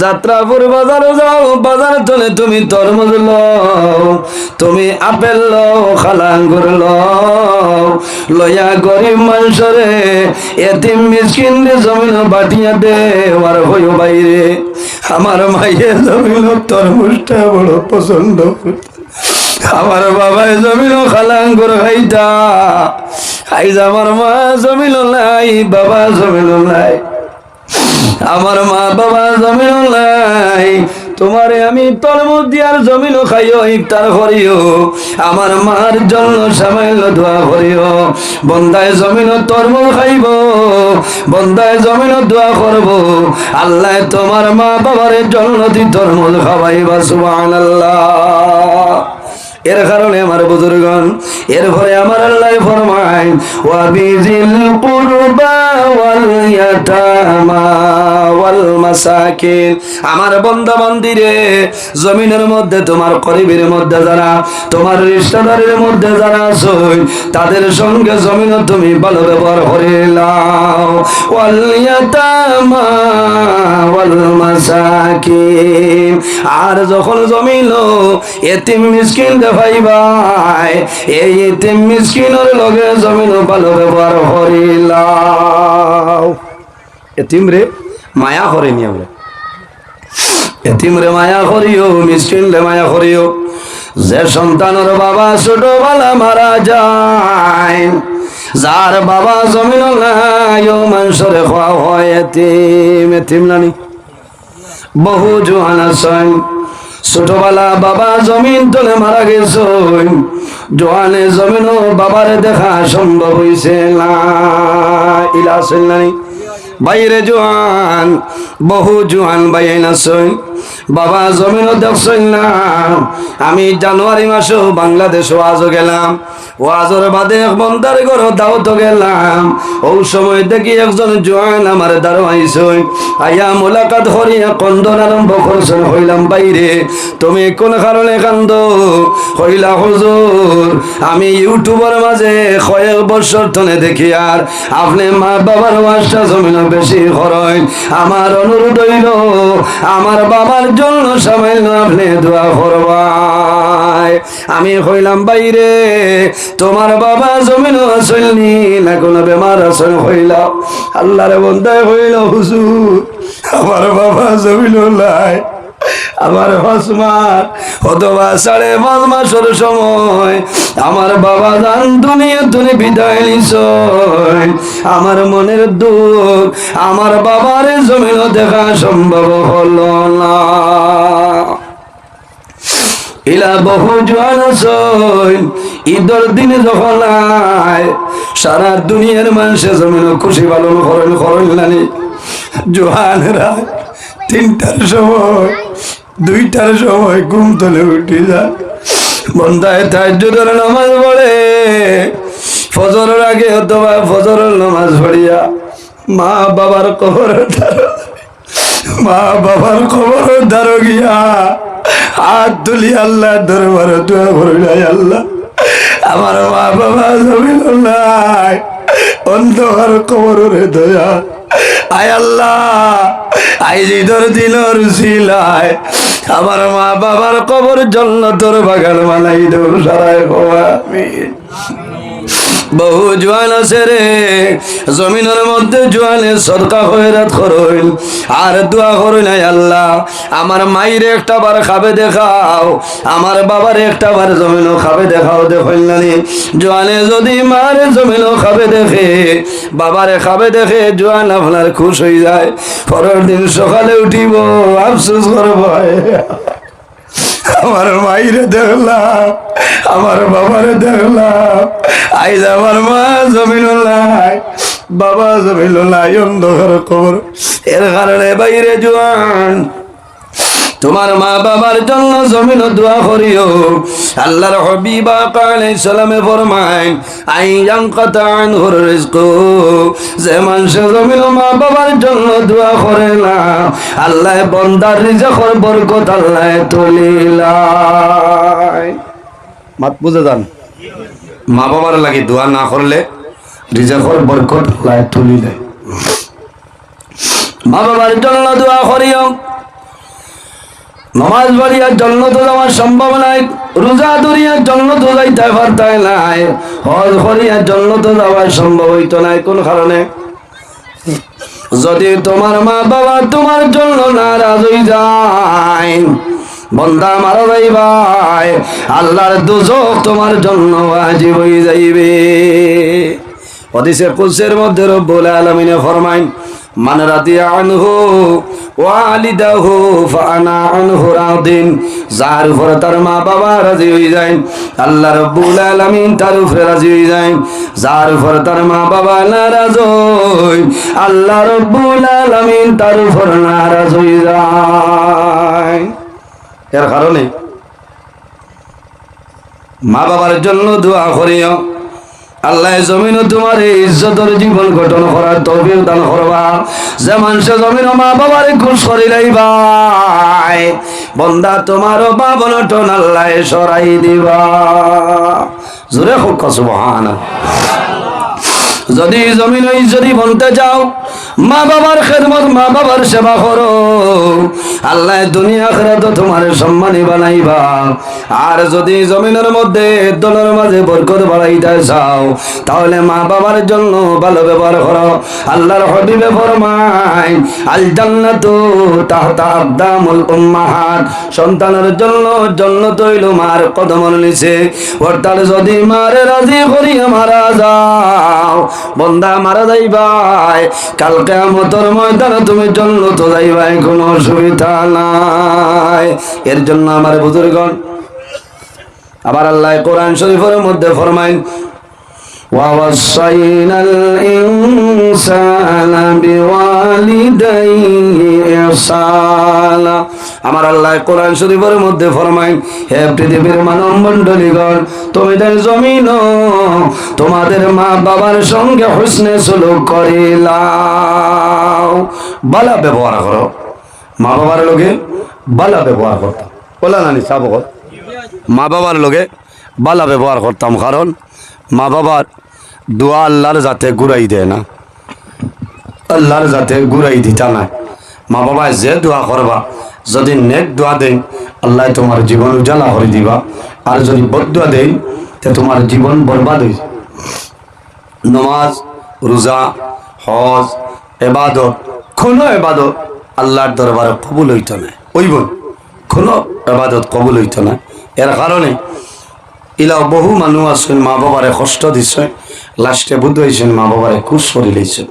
যাত্রাপুর বাজারে যাও, বাজার চলে তুমি তরমুজ লও, তুমি আপেল লও, খালা আঙ্গুর লও, লইয়া গরিব মানুষরে এতিম মিসকিন জমিন বাটিয়া দে আর হইও বাইরে। আমার মাইয়ে জমিন তরমুজটা বড় পছন্দ, আমার বাবায় জমিন খালা আঙ্গুর খাইতা, আইজ আমার মা জমিন নাই, বাবা জমিন নাই, আমার মা বাবা জমিন নাই, তোমারে আমি তরমুজ দিয়ার জমিন খাইও, ইফতার করিও, আমার মার জন্য সামাইল দোয়া করিও। বন্দায় জমিন তরমুজ খাইব, বন্দায় জমিন দোয়া করব, আল্লাহ তোমার মা বাবার জন্য তরমুজ খাওয়াইবা, সুবহানাল্লাহ। এর কারণে আমার বুজুর্গণ, এরপরে আমার আল্লাহ ফরমায় ওয়া বিজিল কুরবা ওয়াল ইয়াতামা ওয়াল মাসাকিন, আমার বান্দা বান্দিরে জমিনের মধ্যে তোমার করিবের মধ্যে যারা, তোমার রিশতেদারের মধ্যে যারা আছে তাদের সঙ্গে জমিন তুমি ভালো ব্যবহার করে নাও। ওয়াল ইয়াতামা ওয়াল মাসাকিন, আর যখন জমিন এতিম মিসকিন ভাই এই এতিম মিসকিনের লগে জমিন ভালো ব্যবহার করিলাও। এতিম রে মায়া করেনি আমরা, এতিম রে মায়া করিও, মিসকিন রে মায়া করিও। যে সন্তানের বাবা ছোটবেলা মারা যায়, যার বাবা জমিন নাই, ও মানুষরে খাওয়া হয় এতিম। এতিম নানি বহু জোয়ান আছেন, ছোটবেলা বাবা জমিন তলে মারা গেছে, জোয়ানে জমিন বাবারে দেখা সম্ভব হয়েছে না, ইলাসেন নাই। বাইরে জোয়ান বহু জোয়ান বাইন আছেন, বাবা জমিনও দেখছেন না। আমি জানুয়ারি মাসেও বাংলাদেশ ওয়াজও গেলাম, ওয়াজের বাদে এক বন্দার ঘর দাওয়াত গেলাম, ওই সময় দেখি একজন জোয়ান আমার দ্বারা আইসই, আইয়া মোলাকাত করিয়া কন্দন আরম্ভ করছেন। হইলাম বাইরে তুমি কোন কারণে কান্দ? হইলা হুজুর আমি ইউটিউবের মাঝে কয়েক বছর ধরে দেখি আর আপনি মা বাবার ওয়াজটা জমিন বেশি করেন, আমার অনুরোধ হইল আমার বাবার জন্য সামান্য আপনি দোয়া করবাই। আমি কইলাম বাইরে তোমার বাবা জমিন আসলনি না কোনো বেমার আসল হইলা আল্লাহর বন্দায় হইল হুজুর আমার বাবা জমিন নাই আমার 5 মাস অথবা 5.5 মাসের সময় আমার বাবা জান দুনিয়া তুমি বিদায় নিছ আমার মনের দুঃখ আমার বাবার জমিন দেখা সম্ভব হলো না ইলা বহু জোয়ান আছেন ঈদের দিনে যখন সারা দুনিয়ার মানুষের জমিন খুশি পালন করেন নানি জোয়ানরা 3টার সময় 2টার সময় ঘুম তুলে উঠে যায় বন্দায় তাহাজ্জুদের নামাজ পড়ে ফজরের আগে অথবা ফজরের নামাজ পড়িয়া মা বাবার কবর ধারো গিয়া হাত তুলি আল্লাহ দরবারে দোয়া করি আল্লাহ আমার মা বাবা জমিন নাই অন্ধকার কবরে দয়া আয় আল্লাহ আইজ ঈদের দিনের উসিলায় আমার মা বাবার কবর জান্নাতের বাগান বানাই দেব সারায় আমিন বহু জোয়ান আছে রে জমিনের মধ্যে জোয়ানে সদকা খয়রাত করইন আর দোয়া করইন আল্লাহ আমার মাইরে একটা বার খাবে দেখাও আমার বাবার একটা বার জমিনও খাবে দেখাও দেখইন নানি জোয়ানে যদি মারে জমিনও খাবে দেখে বাবারে খাবে দেখে জোয়ান আপনার খুশ হয়ে যায় পরের দিন সকালে উঠিব আফসোস করব আমার মাইরে দেখলাম আমার বাবারে দেখলাম আইজ আমার মা জমিন নাই বাবা জমিন নাই অন্ধকার কবর এর কারণে বাইরে জোয়ান তোমার মা বাবার জন্য জমিন দোয়া করিও আল্লাহর হাবিব আলাইহিস সালামে ফরমায় আইয়ান কাতান হুর রিজকু যে মানুষ জমিন মা বাবার জন্য দোয়া করে না আল্লাহ বান্দার রিজকের বরকত আল্লাহ তুলিলাই মাত বুঝে যান মা বাবার লাগি দোয়া না করলে রিজকের বরকত আল্লাহ তুলি দেয় মা বাবার জন্য দোয়া করিও নামাজ পড়িয়া জান্নাতে যাওয়া সম্ভব নাই রোজা ধরিয়া জান্নাতে যাইতে পারতাই নাই হজ করিয়া জান্নাতে যাওয়া সম্ভব হইতো না কোন কারণে যদি তোমার মা বাবা তোমার জন্য নারাজ হয়ে যায় বন্দা মারা যাইবাই আল্লাহর দুজক তোমার জন্য ওয়াজিব হয়ে যাইবে হাদিসে কুদসির মধ্যে রব্বুল আলামিন ফরমায় মান রাদিয়া আনহু ওয়ালিদাহু ফাআনা আনহু রাদিন যার উপর তার মা বাবা রাজি হয়ে যায় আল্লাহ রাব্বুল আলামিন তার উপরে রাজি হয়ে যায় যার উপর তার মা বাবা নারাজ হয় আল্লাহ রাব্বুল আলামিন তার উপর নারাজ হয়ে যায় এর কারণে মা বাবার জন্য দোয়া করিও আল্লাহ জমিন তোমার ইজ্জতের জীবন গঠন করার তৌফিক দান করবা যে মানুষ জমিন মা বাবার খুশ করি লাইবাই বন্দা তোমার বাবন টন আল্লাহ সরাই দিবা জোরে হোক সুবহানাল্লাহ যদি জমিন যদি বলতে যাও মা বাবার খেদমত মা বাবার সেবা করো আল্লাহ দুনিয়া আখিরাত তোমার সম্মানী বানাইবা আর যদি জমিনের মধ্যে দলের মাঝে বরকত বাড়াইতে চাও তাহলে মা বাবার জন্য ভালো ব্যবহার করো আল্লাহর হাবিবে ফরমায় আল জান্নাতু তাহতা আকদামুল উম্মাহাত সন্তানের জন্য জান্নাত হইল মার কদমের নিচে অর্থাৎ যদি মারে রাজি করিয়া মারা যাও বন্দা মারা যাইবাই কাল কিয়ামতের ময়দানে তুমি জান্নাতে যাইবাই কোনো অসুবিধা নাই এর জন্য আমার বুজুর্গণ আবার আল্লাহ কোরআন শরীফের মধ্যে ফরমায় ووصينا الإنسان بوالديه إحسانا আমার আল্লাহ কোরআন শরীফের মধ্যে ফরমায় হে পৃথিবীর মানব মণ্ডলীগণ তোমাদের জমিন তোমাদের মা বাবার সঙ্গে হুসনে সুলুক করিলাও ভালো ব্যবহার করো মা বাবার লগে ভালো ব্যবহার করতাম বলা নানি সাবক মা বাবার লগে ভালো ব্যবহার করতাম কারণ মা বাবার দোয়া আল্লাহর যাতে ঘুরাই দেয় না আল্লাহর যাতে ঘুরাই দিতা না মা বাবা যে দোয়া করবা যদি নেক দোয়া দেন আল্লাহ তোমার জীবন উজালা করে দিবা, আর যদি বদদুয়া দেন তে তোমার জীবন বরবাদ হয়ে যাবে। নমাজ, রোজা, হজ, এবাদত, কোনো এবাদত আল্লাহর দরবারে কবুল হইত না, ওই বোন কোনো এবাদত কবুল হইত না। এর কারণে ইলা বহু মানুষ আছেন মা বাবারে কষ্ট দিচ্ছে, লাস্টে বুদ্ধ হয়েছেন মা বাবারে খুশ করে লইছে।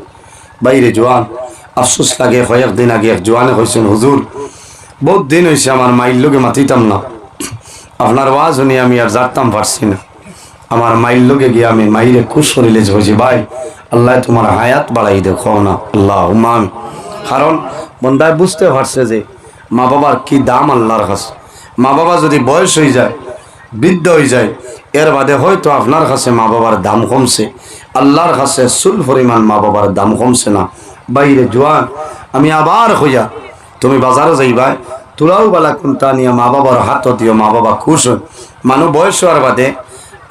বাইরে জোয়ান আফসোস লাগে, কয়েকদিন আগে এক জোয়ানে হয়েছেন, হুজুর বহুত দিন হয়েছে আমার মাইর লোকে মাতিতাম না, আপনার ওয়াজ শুনি আমি আর জানতাম পারছি না, আমার মাইর লোকে গিয়ে আমি মাইরে খুশ করে লেছে হয়েছি। ভাই আল্লাহ তোমার হায়াত বাড়াই দেখো না, আল্লাহ হুমাম। কারণ বন্দায় বুঝতে পারছে যে মা বাবার কি দাম আল্লাহর কাছে। মা বাবা যদি বয়স হয়ে যায়, বৃদ্ধ হয়ে যায়, এর বাদে হয়তো আপনার কাছে মা বাবার দাম কমছে, আল্লাহর কাছে চুল পরিমাণ মা বাবার দাম কমছে না। বাইরে জোয়ান আমি আবার হইয়া তুমি বাজারে যাইবা, তোরাও বালা কোনটা নিয়ে মা বাবার হাত দিও, মা বাবা খুশ হয়। মানুষ বয়স হওয়ার বাদে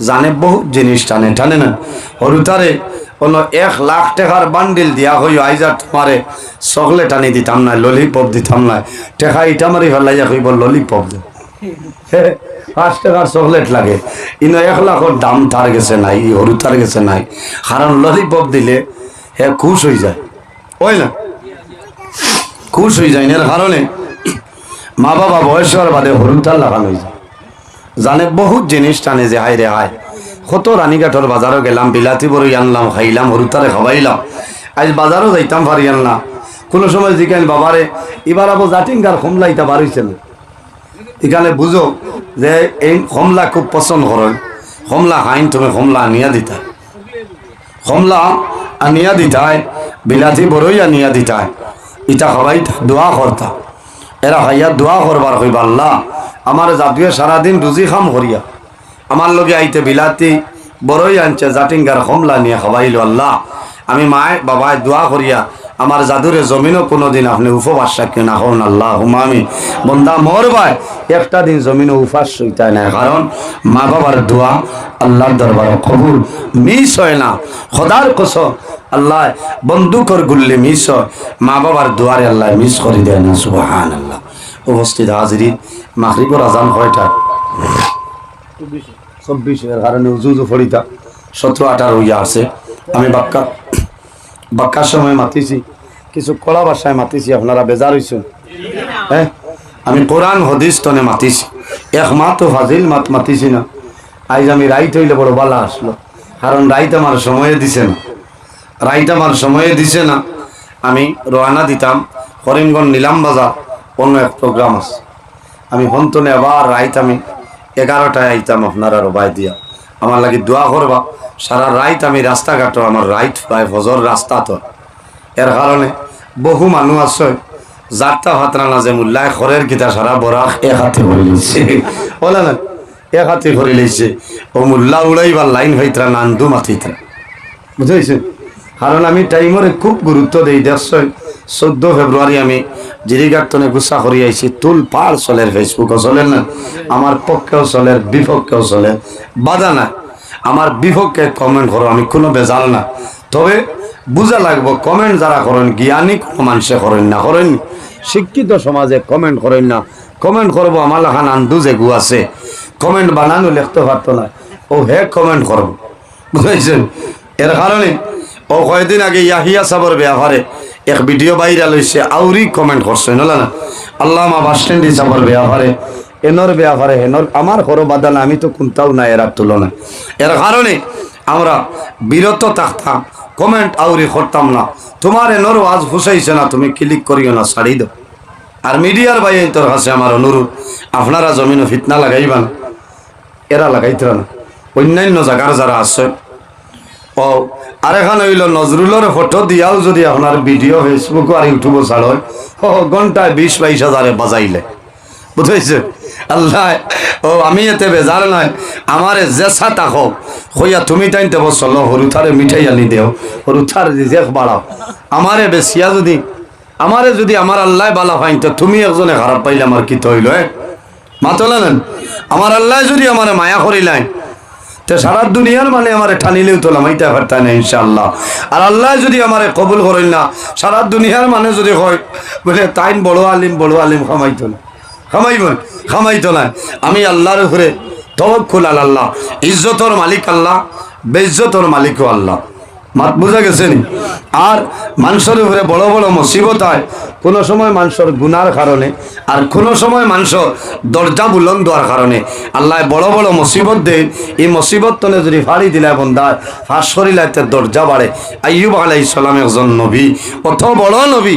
জানে বহুত জিনিস টানে, টানে না। হরুতারে কোনো 1 লাখ টাকার বান্ডিল দিয়া হইও, আইজা তোমারে চকলেট আনি দিতাম না, ললিপপ দিতাম না, টেকা ইটা মারি ফেলাইয়া হইব ললিপপ দে, 5 টাকার চকলেট লাগে, ইনো 1 লাখের দাম তার গেছে নাই, হরুতার গেছে নাই। কারণ ললিপপ দিলে হে খুশ হয়ে যায়, ওই না খুশ হয়ে যায়। এর কারণে মা বাবা বয়স হওয়ার বাদে হরুতার লাগানো হয়ে যায়, জানে বহুত জিনিস টানে যে হায় রে হায়। কত রানীঘাটর বাজারও গেলাম, বিলাতি বড়ই আনলাম, খাইলাম, হরুতারে খাওয়াইলাম, আজ বাজারও যাইতাম পারি না। কোনো সময় জিজ্ঞান বাবারে এবার আবার জাটিঙ্গার কমলাইটা বার হয়েছে না, এখানে বুঝো যে এই কমলা খুব পছন্দ করেন, কমলা খাইন তুমি কমলা আনিয়া দিতা, কমলা আনিয়া দিতায়, বিলাতি বড়ই আনিয়া দিতায়, ইটা খাওয়াইতা, দোয়া করতা। এরা খাইয়া দোয়া করবার হইবা, আল্লাহ আমার জাতীয় সারাদিন রুজি খাম করিয়া আমার লগে আইতে বিলাতি বড়ই আনছে, জাটিঙ্গার কমলা নিয়ে খাওয়াইল, আল্লাহ আমি মায় বাবায় দোয়া করিয়া আমার জাদুরে জমিনও কোনোদিন আপনি উপবাস রাখি না হন, আল্লাহ হুমামি। বন্দা মর ভাই একটা দিন জমিনও উপাস সইতায় না, কারণ মা বাবার দোয়া আল্লাহর দরবারে কবুল মিস হয় না। খোদার কসম আল্লাহ বন্দুকর গুল্লি মিস হয়, মা বাবার দোয়ারে আল্লাহ মিস করে দেয় না, সুবহানাল্লাহ। উপস্থিত হাজিরিন, মাগরিবের আজান কয়টা? 24। এর কারণে উজু ফরিতা 17-18 হইয়া আছে। আমি বাক্কার সময় মাতিছি, কিছু কলা ভাষায় মাতিছি, আপনারা বেজার হইছেন? হ্যাঁ, আমি কোরআন হাদিস তনে মাতিছি, এক মাত ফাজিল মাত মাতিছি না। আজ আমি রাইত হইলে বড় বালা আসলো, কারণ রাইত আমার সময়ে দিছে না, রাইত আমার সময়ে দিছে না। আমি রওনা দিতাম করিমগঞ্জ নিলাম বাজার, অন্য এক প্রোগ্রাম আছে, আমি হন্তনে আবার রাইত আমি 11টায় আইতাম আপনারা রবাই দিয়া, আমার লাগি দোয়া করবা। সারা রাইত আমি রাস্তাঘাট, আমার রাইট প্রায় ফজর রাস্তা তো। এর কারণে বহু মানুষ আছে যাত্রা ভাতরা না যে মূল্যায় খরের গীতা সারা বরাক এক হাতে ভরে লইছে, বলে না এক হাতে ভরে লইছে, ও মূল্যা উড়াইবার লাইন হইতরা নান্দু মাথিতরা, বুঝেছে? কারণ আমি টাইমরে খুব গুরুত্ব দিই। 14 ফেব্রুয়ারি আমি জিরিঘাটনে গুসা করি আইছি, তুল পাড় চলের, ফেসবুকও চলে না, আমার পক্ষেও চলে, বিপক্ষেও চলে, বাধা না। আমার বিপক্ষে কমেন্ট করো, আমি কোনো বেজাল না, তবে বুঝা লাগবো কমেন্ট যারা করেন জ্ঞানী কোনো মানুষে করেন না, করেন শিক্ষিত সমাজে কমেন্ট করেন না। কমেন্ট করবো আমার লেখান আন্দু যে গু আছে, কমেন্ট বানানো লিখতে পারতো না, ও হে কমেন্ট করবো, বুঝেছেন? এর কারণে ও কয়েকদিন আগে ইয়াহিয়া সাবর ব্যাপারে এক ভিডিও বাইরা লইছে, আউরি কমেন্ট করছে নলা না, আল্লামা বাস স্ট্যান্ড সাবর ব্যাপারে, এনর ব্যাপারে, হেনর আমার করো বাদানা, আমি তো কোনটাও না এর তুলনা। এর কারণে আমরা বিরত থাকতাম, কমেন্ট আউরি করতাম না। তোমার এনর আজ হুসাইছে না, তুমি ক্লিক করিও না, ছাড়ি দাও। আর মিডিয়ার ভাই তোর কাছে আমার অনুরোধ, আপনারা জমিন ফিতনা লাগাইবান, এরা লাগাইতে না। অন্যান্য জায়গার যারা আছে, ও আর এখন হইল নজরুলের ফটো দিয়াও যদি আপনার ভিডিও ফেসবুক আর ইউটিউবে ছাড় হয়, ও ঘন্টায় 20-22 হাজারে বাজাইলে, বুঝেছে? আল্লাহ ও আমি এতে বেজার নয়, আমারে জেসা তাকো হইয়া তুমি টাইনতে বসলো, হরুথারে মিঠাই আনি দেও, হরুথার রিজেক বাড়াও, আমারে বেশিয়া যদি আমারে যদি আমার আল্লাহ বালা ফাইন, তো তুমি একজনে খারাপ পাইলে আমার কি হইল? মাতলা নেন, আমার আল্লাহ যদি আমার মায়া করিলেন, তে সারা দুনিয়ার মানে আমারে ঠানিলেও তো লামাইতে পারতাম না ইনশাআল্লাহ। আর আল্লাহ যদি আমারে কবুল করেন না, সারা দুনিয়ার মানে যদি হয় বলে তাইন বড় আলিম খামাইতো না, খামাইতো না। আমি আল্লাহর উপরে তওয়াক্কুল আল্লাহ, ইজ্জতর মালিক আল্লাহ, বেইজ্জতর মালিকও আল্লাহ। মাত বুঝা গেছে নি? আর মানুষের উপরে বড় বড় মুসিবত হয় কোনো সময় মানুষের গুনার কারণে, আর কোনো সময় মানুষের দরজা বুলন্দ হওয়ার কারণে আল্লাহ বড় বড় মুসিবত দেন। এই মুসিবত তলে যদি ফাড়ি দিলায় বন্দার ফাঁস করিলাইতে দরজা বাড়ে। আইয়ুব আলাইহিস সালাম একজন নবী, কত বড় নবী।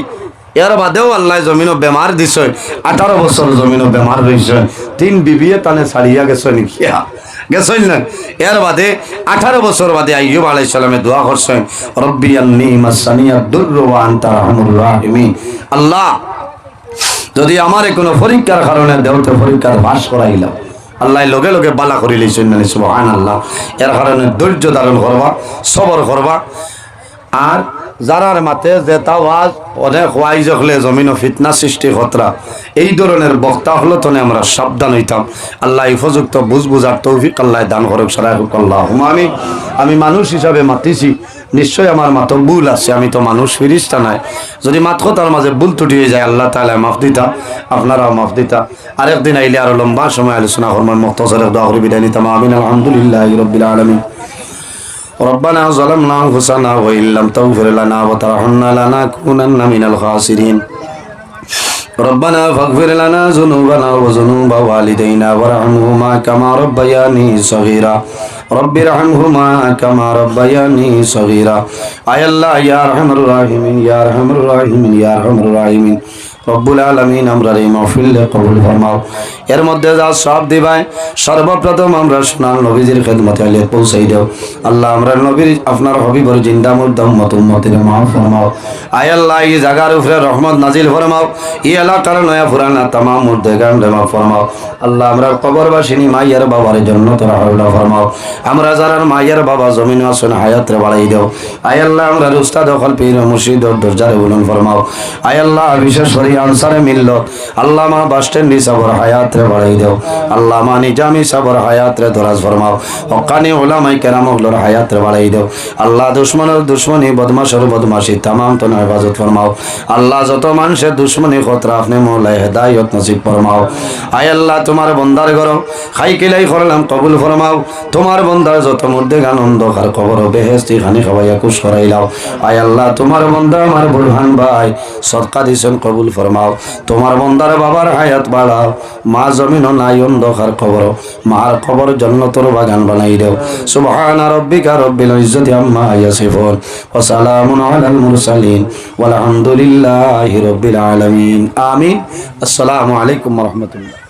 এর বাদেও আল্লাহ জমিনও বেমার দিছে, 18 বছর জমিনও বেমার রয়েছে, 3 বিবিয়ে তানে ছাড়িয়া গেছে নাকি গেছেন না। এর বাদে 18 বছর বাদে আইয়ুব আলাইহিস সালামে দোয়া করছেন, রব্বি আন্নী মাসানিয়াদ দুররু ওয়া আনতা আরহামুর রাহিমিন। আল্লাহ যদি আমারে কোনো পরীক্ষার কারণে দেওতে পরীক্ষার পাস করাইলাম, আল্লাহ লগে লগে বালা করি লইছেন না, সুবহানাল্লাহ। এর কারণে ধৈর্য ধারণ করবা, সবর করবা। আর যারার মাতে যে তাওয়াজ অনেক ওয়াইজ হলে জমিন ফিতনা সৃষ্টি খতরা, এই ধরনের বক্তা হলো তো আমরা সাবধান হইতাম। আল্লাহ উপযুক্ত বুঝার তৌফিক আল্লাহ দান করুক, সারাই হোক আল্লাহুম্মা আমিন। আমি মানুষ হিসাবে মাতিছি, নিশ্চয় আমার মাতো ভুল আছে, আমি তো মানুষ, ফিরিস্তা নাই। যদি মাত তার মাঝে ভুল ত্রুটি হয়ে যায় আল্লাহ তাআলা মাফ দিতা, আপনারাও মাফ দিতা। আরেকদিন আইলে আরো লম্বা সময় আলোচনা করবেন, মুখতাসার দোয়া করে বিদায় নিতাম। আমিন। আলহামদুলিল্লাহি রাব্বিল আলামিন। ربنا ظلمنا أنفسنا وإن لم تغفر لنا وترحمنا لنكونن من الخاسرين ربنا فاغفر لنا ذنوبنا وذنوب والدينا وارحمهما كما ربياني صغيرا رب ارحمهما كما ربياني صغيرا আয় আল্লাহ ইয়া আরহামার রাহিমিন, ইয়া আরহামার রাহিমিন, ইয়া আরহামার রাহিমিন। রব্বুল আলামিন আমরা এই মাহফিলে কবুল ফরমাও। এর মধ্যে যা সব দিবাই সর্বপ্রথম আমরা সোনার নবীজির খেদমতে আলে পৌঁছাই দাও। আল্লাহ আমরা নবীর আপনার হবিবর জিন্দা মুর্দা উম্মত উম্মতের মাফ ফরমাও। আয় আল্লাহ এই জায়গার উপরে রহমত নাজিল ফরমাও। এই এলাকার নয়া পুরানা তামাম মুর্দেগান রে মাফ ফরমাও। আল্লাহ আমরা কবরবাসিনী মাইয়ার বাবার জান্নাতের হাওলা ফরমাও। আমরা যারা মাইয়ার বাবা জমিন আসন হায়াত রে বাড়াই দাও। আয় আল্লাহ আমরা উস্তাদ হল পীর মুর্শিদ দরজারে বুলন্দ ফরমাও। আয় আল্লাহ বিশেষ করে আনসারে মিল্লত আল্লামা বাস স্ট্যান্ড সাবর হায়াত রে বাড়াই দাও। আল্লামা নিজামি সাবর হায়াত রে দরাজ ফরমাও। হক্কানি উলামায়ে কেরাম হলর হায়াত রে বাড়াই দাও। আল্লাহ দুশমনের দুশমনি বদমাশের বদমাশি তামাম তো হেফাজত ফরমাও। আল্লাহ যত মানুষের দুশমনি খতরা আপনি মওলায়ে হেদায়েত নসিব ফরমাও। আয় আল্লাহ তোমার বন্দার ঘর খাই কিলাই করলাম কবুল ফরমাও। তোমার বন্দার যত মধ্যে আনন্দ আর কবর বেহেশতি খানি খাওয়াইয়া খুশ করাইলাও। আয় আল্লাহ তোমার বন্দা আমার বুরহান ভাই সদকা দিছেন কবুল ফরমাও। তোমার বন্দার বাবার হায়াত বাড়াও। মা জমিন নাই অন্ধকার কবর, মার কবর জান্নাতের বাগান বানাই দাও। সুবহান রাব্বিকা রব্বিল ইজ্জাতি আম্মা ইয়াসিফুন ওয়া সালামুন আলাল মুরসালিন ওয়াল হামদুলিল্লাহি রাব্বিল আলামিন। আমিন। আসসালামু আলাইকুম ওয়া রাহমাতুল্লাহ।